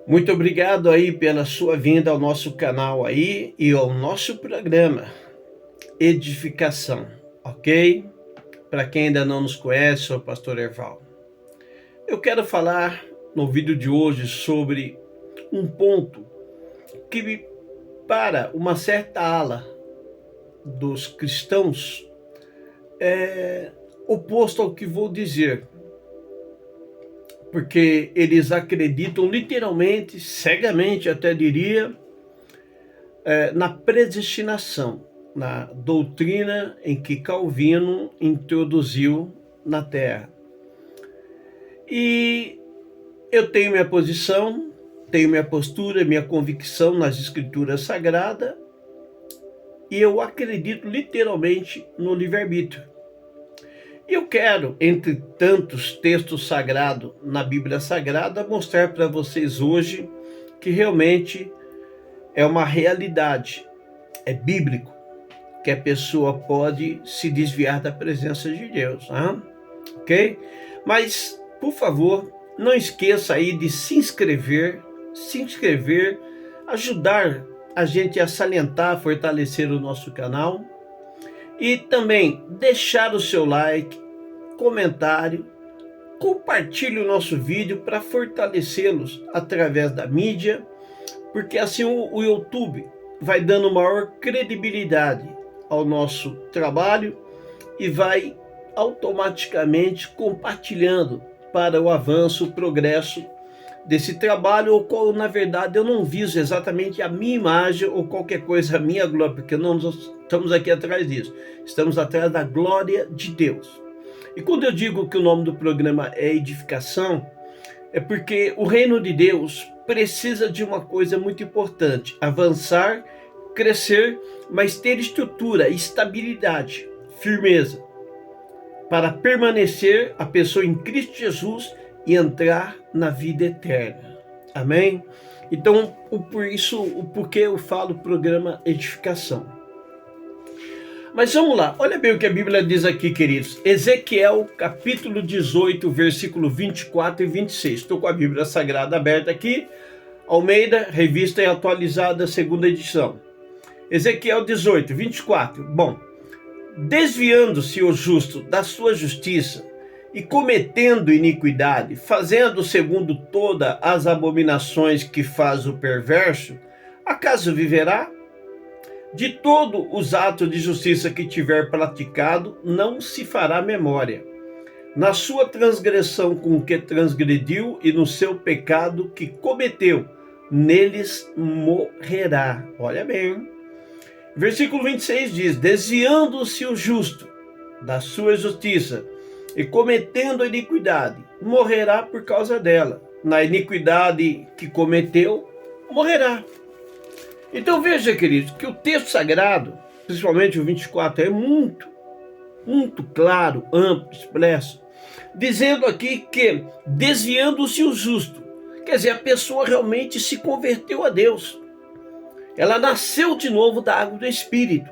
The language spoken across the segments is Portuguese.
Muito obrigado aí pela sua vinda ao nosso canal aí e ao nosso programa Edificação, ok? Para quem ainda não nos conhece, sou o pastor Erval. Eu quero falar no vídeo de hoje sobre um ponto que para uma certa ala dos cristãos é oposto ao que vou dizer, porque eles acreditam literalmente, cegamente até diria, na predestinação, na doutrina em que Calvino introduziu na Terra. E eu tenho minha posição, tenho minha postura, minha convicção nas Escrituras Sagradas, e eu acredito literalmente no livre-arbítrio. E eu quero, entre tantos textos sagrados na Bíblia Sagrada, mostrar para vocês hoje que realmente é uma realidade, é bíblico, que a pessoa pode se desviar da presença de Deus, ok? Mas, por favor, não esqueça aí de se inscrever, ajudar a gente a salientar, fortalecer o nosso canal e também deixar o seu like, comentário, compartilhe o nosso vídeo para fortalecê-los através da mídia, porque assim o YouTube vai dando maior credibilidade ao nosso trabalho e vai automaticamente compartilhando para o avanço, o progresso desse trabalho, o qual na verdade eu não viso exatamente a minha imagem ou qualquer coisa, a minha glória, porque não estamos aqui atrás disso, estamos atrás da glória de Deus. E quando eu digo que o nome do programa é Edificação, é porque o reino de Deus precisa de uma coisa muito importante: avançar, crescer, mas ter estrutura, estabilidade, firmeza, para permanecer a pessoa em Cristo Jesus e entrar na vida eterna. Amém? Então, por isso, o porquê eu falo programa Edificação. Mas vamos lá, olha bem o que a Bíblia diz aqui, queridos. Ezequiel, capítulo 18, versículo 24 e 26. Estou com a Bíblia Sagrada aberta aqui. Almeida, revista atualizada, segunda edição. Ezequiel 18, 24. Bom, desviando-se o justo da sua justiça e cometendo iniquidade, fazendo segundo todas as abominações que faz o perverso, acaso viverá? De todos os atos de justiça que tiver praticado, não se fará memória. Na sua transgressão com que transgrediu e no seu pecado que cometeu, neles morrerá. Olha bem. Versículo 26 diz: desviando-se o justo da sua justiça e cometendo a iniquidade, morrerá por causa dela. Na iniquidade que cometeu, morrerá. Então veja, queridos, que o texto sagrado, principalmente o 24, é muito claro, amplo, expresso, dizendo aqui que desviando-se o justo, quer dizer, a pessoa realmente se converteu a Deus. Ela nasceu de novo da água do Espírito.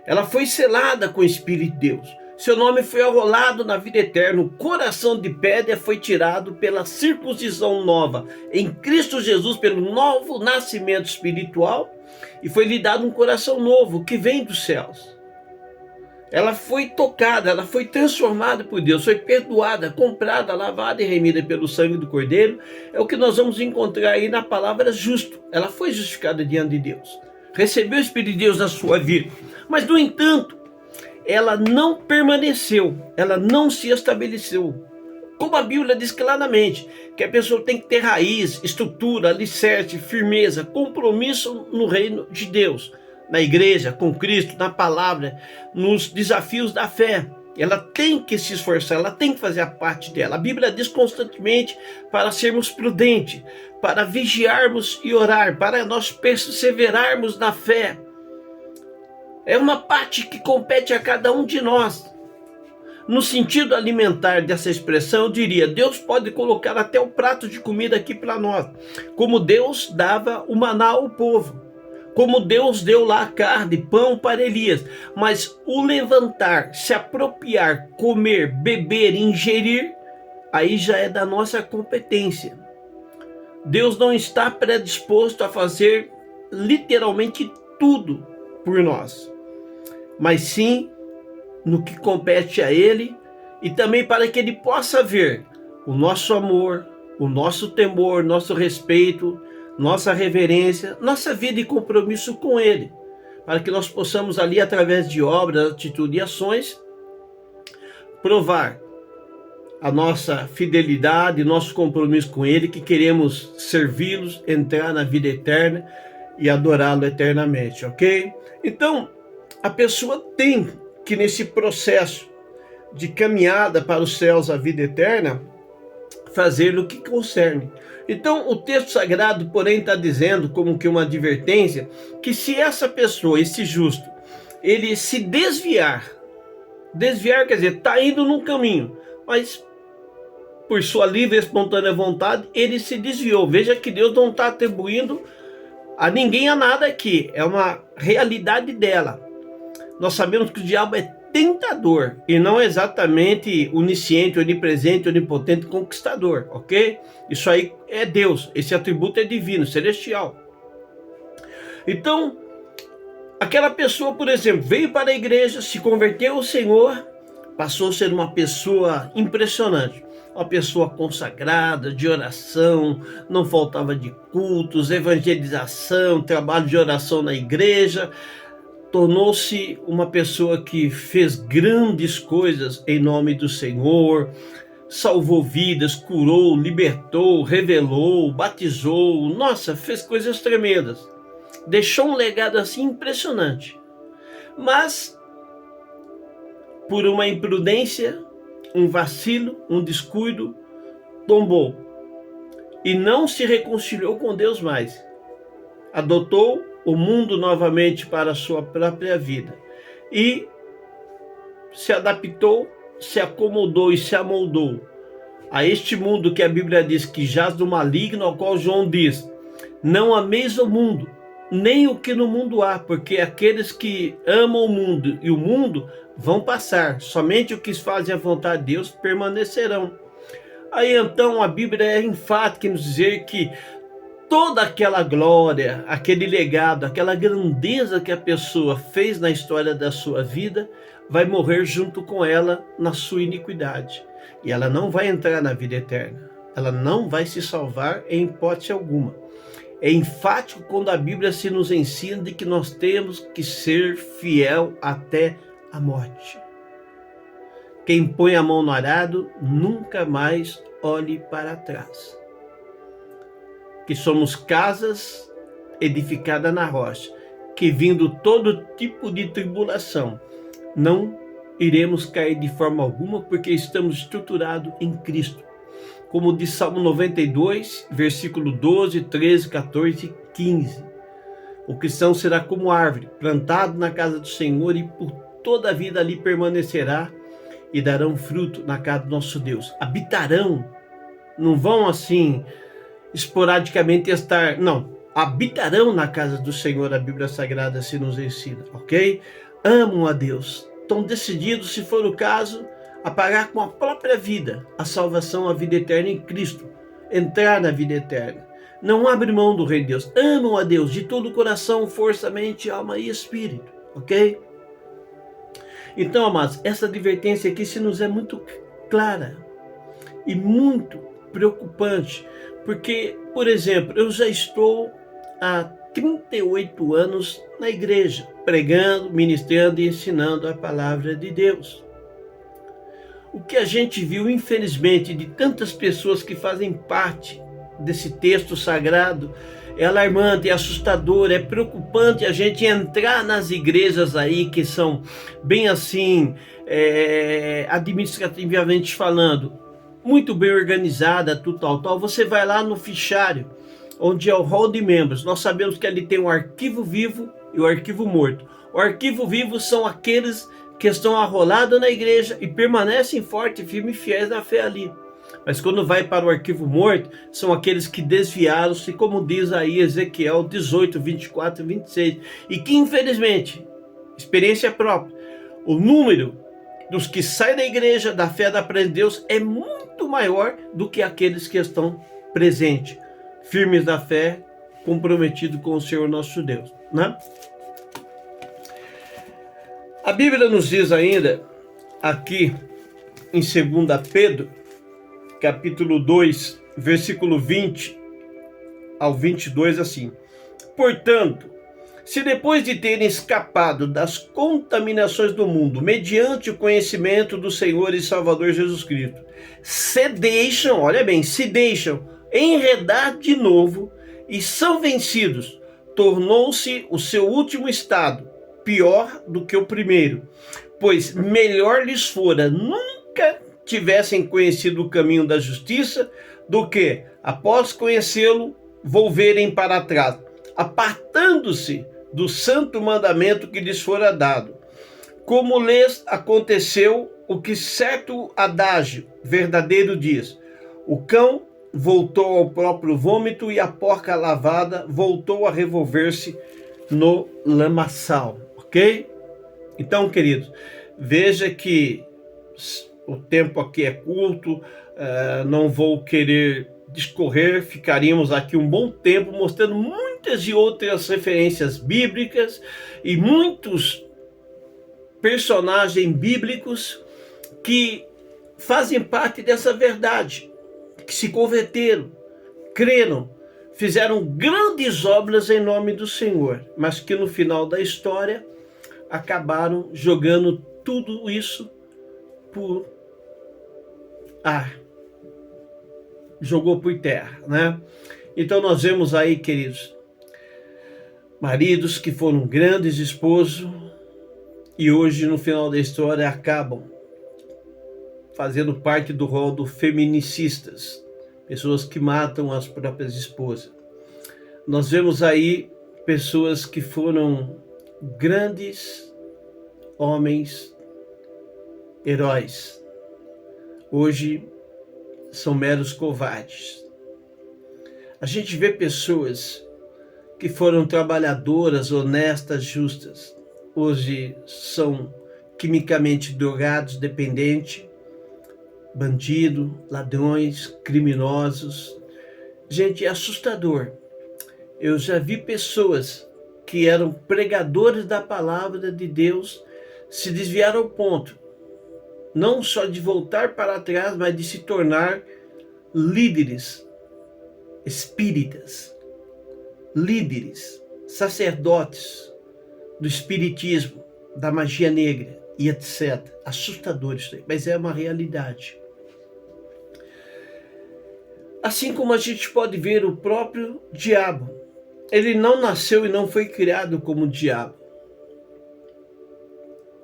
Ela foi selada com o Espírito de Deus. Seu nome foi arrolado na vida eterna. O coração de pedra foi tirado pela circuncisão nova em Cristo Jesus, pelo novo nascimento espiritual, e foi lhe dado um coração novo que vem dos céus. Ela foi tocada, ela foi transformada por Deus, foi perdoada, comprada, lavada e remida pelo sangue do Cordeiro. É o que nós vamos encontrar aí na palavra justo. Ela foi justificada diante de Deus, recebeu o Espírito de Deus na sua vida, mas no entanto, ela não permaneceu, ela não se estabeleceu. Como a Bíblia diz claramente, que a pessoa tem que ter raiz, estrutura, alicerce, firmeza, compromisso no reino de Deus, na igreja, com Cristo, na palavra, nos desafios da fé. Ela tem que se esforçar, ela tem que fazer a parte dela. A Bíblia diz constantemente para sermos prudentes, para vigiarmos e orar, para nós perseverarmos na fé. É uma parte que compete a cada um de nós. No sentido alimentar dessa expressão, eu diria, Deus pode colocar até o prato de comida aqui para nós, como Deus dava o maná ao povo, como Deus deu lá carne, pão para Elias, mas o levantar, se apropriar, comer, beber, ingerir, aí já é da nossa competência. Deus não está predisposto a fazer literalmente tudo por nós, mas sim no que compete a Ele, e também para que Ele possa ver o nosso amor, o nosso temor, nosso respeito, nossa reverência, nossa vida e compromisso com Ele, para que nós possamos ali, através de obras, atitudes e ações, provar a nossa fidelidade, nosso compromisso com Ele, que queremos servi-los, entrar na vida eterna e adorá-lo eternamente, ok? Então, a pessoa tem que, nesse processo de caminhada para os céus, a vida eterna, fazer o que concerne. Então, o texto sagrado, porém, está dizendo, como que uma advertência, que se essa pessoa, esse justo, ele se desviar quer dizer, está indo num caminho, mas por sua livre e espontânea vontade, ele se desviou. Veja que Deus não está atribuindo a ninguém a nada aqui, é uma realidade dela. Nós sabemos que o diabo é tentador e não exatamente onisciente, onipresente, onipotente, conquistador, ok? Isso aí é Deus, esse atributo é divino, celestial. Então, aquela pessoa, por exemplo, veio para a igreja, se converteu ao Senhor, passou a ser uma pessoa impressionante, uma pessoa consagrada, de oração, não faltava de cultos, evangelização, trabalho de oração na igreja, tornou-se uma pessoa que fez grandes coisas em nome do Senhor, salvou vidas, curou, libertou, revelou, batizou, nossa, fez coisas tremendas. Deixou um legado assim impressionante. Mas, por uma imprudência, um vacilo, um descuido, tombou. E não se reconciliou com Deus mais. Adotou o mundo novamente para a sua própria vida. E se adaptou, se acomodou e se amoldou a este mundo que a Bíblia diz que jaz do maligno, ao qual João diz: não ameis o mundo, nem o que no mundo há, porque aqueles que amam o mundo e o mundo vão passar, somente os que fazem a vontade de Deus permanecerão. Aí então a Bíblia é enfática em nos dizer que toda aquela glória, aquele legado, aquela grandeza que a pessoa fez na história da sua vida, vai morrer junto com ela na sua iniquidade. E ela não vai entrar na vida eterna. Ela não vai se salvar em hipótese alguma. É enfático quando a Bíblia se nos ensina de que nós temos que ser fiel até a morte. Quem põe a mão no arado, nunca mais olhe para trás. Que somos casas edificadas na rocha, que vindo todo tipo de tribulação, não iremos cair de forma alguma, porque estamos estruturados em Cristo. Como diz Salmo 92, versículo 12, 13, 14 e 15. O cristão será como árvore, plantado na casa do Senhor, e por toda a vida ali permanecerá, e darão fruto na casa do nosso Deus. Habitarão, não vão assim esporadicamente estar, não, habitarão na casa do Senhor, a Bíblia Sagrada se nos ensina, ok? Amam a Deus, estão decididos, se for o caso, a pagar com a própria vida a salvação, a vida eterna em Cristo, entrar na vida eterna. Não abre mão do Rei de Deus, amam a Deus de todo o coração, força, mente, alma e espírito, ok? Então, amados, essa advertência aqui se nos é muito clara e muito preocupante, porque, por exemplo, eu já estou há 38 anos na igreja, pregando, ministrando e ensinando a palavra de Deus. O que a gente viu, infelizmente, de tantas pessoas que fazem parte desse texto sagrado, é alarmante, é assustador, é preocupante a gente entrar nas igrejas aí que são bem assim, administrativamente falando, muito bem organizada, tudo tal. Você vai lá no fichário, onde é o hall de membros. Nós sabemos que ali tem o arquivo vivo e o arquivo morto. O arquivo vivo são aqueles que estão arrolados na igreja e permanecem fortes, firmes e fiéis na fé ali. Mas quando vai para o arquivo morto, são aqueles que desviaram-se, como diz aí Ezequiel 18, 24 e 26. E que, infelizmente, experiência própria, o número dos que saem da igreja, da fé da presença de Deus, é muito maior do que aqueles que estão presentes, firmes na fé, comprometidos com o Senhor nosso Deus, né? A Bíblia nos diz ainda, aqui em 2 Pedro, capítulo 2, versículo 20 ao 22, assim: portanto, se depois de terem escapado das contaminações do mundo, mediante o conhecimento do Senhor e Salvador Jesus Cristo, se deixam, olha bem, se deixam enredar de novo e são vencidos, tornou-se o seu último estado pior do que o primeiro, pois melhor lhes fora nunca tivessem conhecido o caminho da justiça do que, após conhecê-lo, volverem para trás, apartando-se do santo mandamento que lhes fora dado. Como lhes aconteceu o que certo adágio verdadeiro diz: o cão voltou ao próprio vômito e a porca lavada voltou a revolver-se no lamaçal. Ok? Então, queridos, veja que o tempo aqui é curto, não vou querer discorrer, ficaríamos aqui um bom tempo mostrando muitas e outras referências bíblicas e muitos personagens bíblicos que fazem parte dessa verdade, que se converteram, creram, fizeram grandes obras em nome do Senhor, mas que no final da história acabaram jogando tudo isso por ar. Jogou por terra, né? Então nós vemos aí, queridos, maridos que foram grandes esposos e hoje no final da história acabam fazendo parte do rol dos feminicistas, pessoas que matam as próprias esposas. Nós vemos aí pessoas que foram grandes homens, heróis, hoje são meros covardes. A gente vê pessoas que foram trabalhadoras, honestas, justas, hoje são quimicamente drogados, dependentes, bandidos, ladrões, criminosos. Gente, é assustador. Eu já vi pessoas que eram pregadores da palavra de Deus se desviar ao ponto não só de voltar para trás, mas de se tornar líderes espíritas, líderes, sacerdotes do espiritismo, da magia negra e etc. Assustador isso aí, mas é uma realidade. Assim como a gente pode ver o próprio diabo, ele não nasceu e não foi criado como diabo.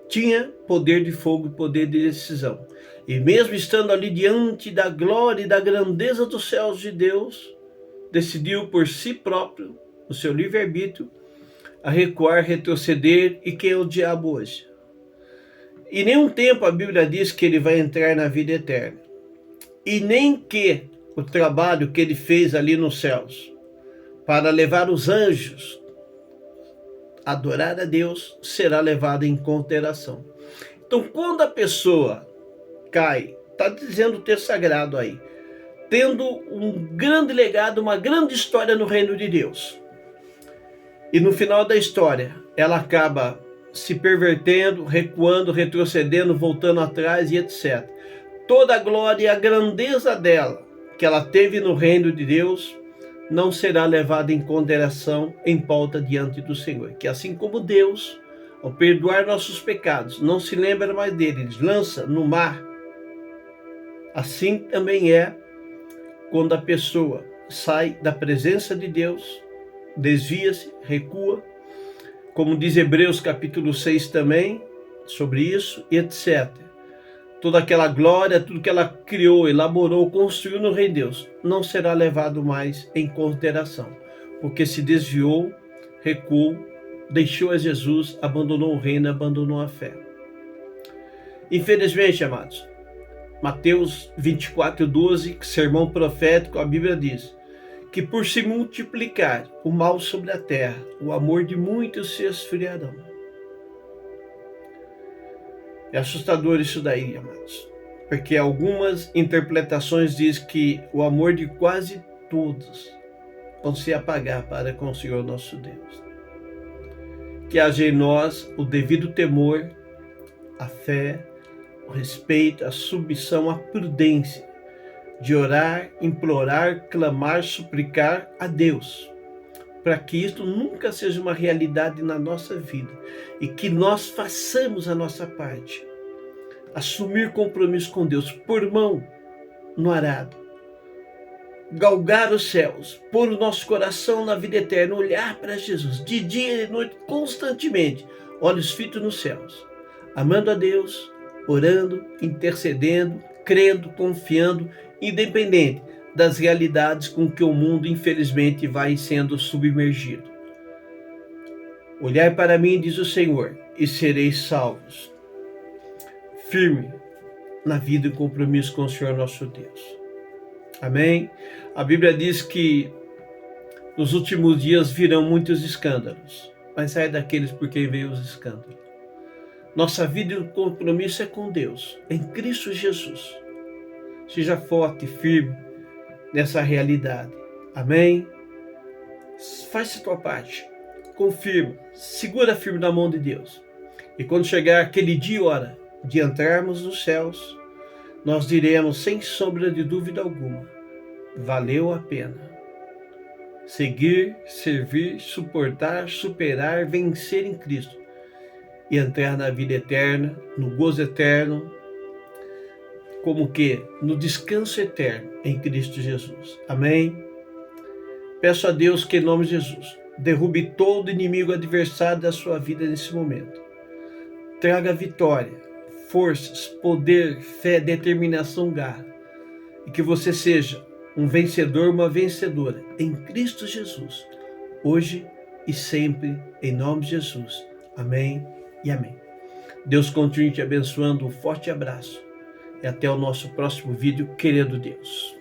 Tinha poder de fogo e poder de decisão. E mesmo estando ali diante da glória e da grandeza dos céus de Deus, decidiu por si próprio, no seu livre-arbítrio, a recuar, retroceder. E quem é o diabo hoje? E nenhum tempo a Bíblia diz que ele vai entrar na vida eterna. E nem que o trabalho que ele fez ali nos céus, para levar os anjos a adorar a Deus, será levado em consideração. Então, quando a pessoa cai, está dizendo o texto sagrado aí, tendo um grande legado, uma grande história no reino de Deus, e no final da história, ela acaba se pervertendo, recuando, retrocedendo, voltando atrás e etc. Toda a glória e a grandeza dela, que ela teve no reino de Deus, não será levada em consideração em pauta diante do Senhor. Que assim como Deus, ao perdoar nossos pecados, não se lembra mais deles, lança no mar, assim também é quando a pessoa sai da presença de Deus, desvia-se, recua, como diz Hebreus capítulo 6 também, sobre isso, e etc. Toda aquela glória, tudo que ela criou, elaborou, construiu no Rei Deus, não será levado mais em consideração, porque se desviou, recuou, deixou a Jesus, abandonou o reino, abandonou a fé. Infelizmente, amados, Mateus 24:12, sermão profético, a Bíblia diz que por se multiplicar o mal sobre a terra, o amor de muitos se esfriarão. É assustador isso daí, amados, porque algumas interpretações dizem que o amor de quase todos vão se apagar para com o Senhor nosso Deus. Que haja em nós o devido temor, a fé, o respeito, a submissão, a prudência de orar, implorar, clamar, suplicar a Deus, para que isto nunca seja uma realidade na nossa vida e que nós façamos a nossa parte. Assumir compromisso com Deus, pôr mão no arado, galgar os céus, pôr o nosso coração na vida eterna, olhar para Jesus de dia e de noite, constantemente, olhos fitos nos céus, amando a Deus, orando, intercedendo, crendo, confiando, independente das realidades com que o mundo, infelizmente, vai sendo submergido. Olhai para mim, diz o Senhor, e sereis salvos. Firme na vida e compromisso com o Senhor nosso Deus. Amém? A Bíblia diz que nos últimos dias virão muitos escândalos, mas sai daqueles por quem veio os escândalos. Nossa vida e compromisso é com Deus, em Cristo Jesus. Seja forte e firme nessa realidade. Amém? Faça a tua parte. Confirma. Segura firme na mão de Deus. E quando chegar aquele dia e hora de entrarmos nos céus, nós diremos sem sombra de dúvida alguma: valeu a pena. Seguir, servir, suportar, superar, vencer em Cristo e entrar na vida eterna, no gozo eterno, como que no descanso eterno em Cristo Jesus. Amém? Peço a Deus que, em nome de Jesus, derrube todo inimigo adversário da sua vida nesse momento. Traga vitória, forças, poder, fé, determinação, garra. E que você seja um vencedor, uma vencedora em Cristo Jesus, hoje e sempre, em nome de Jesus. Amém e amém. Deus continue te abençoando. Um forte abraço. E até o nosso próximo vídeo, querendo Deus.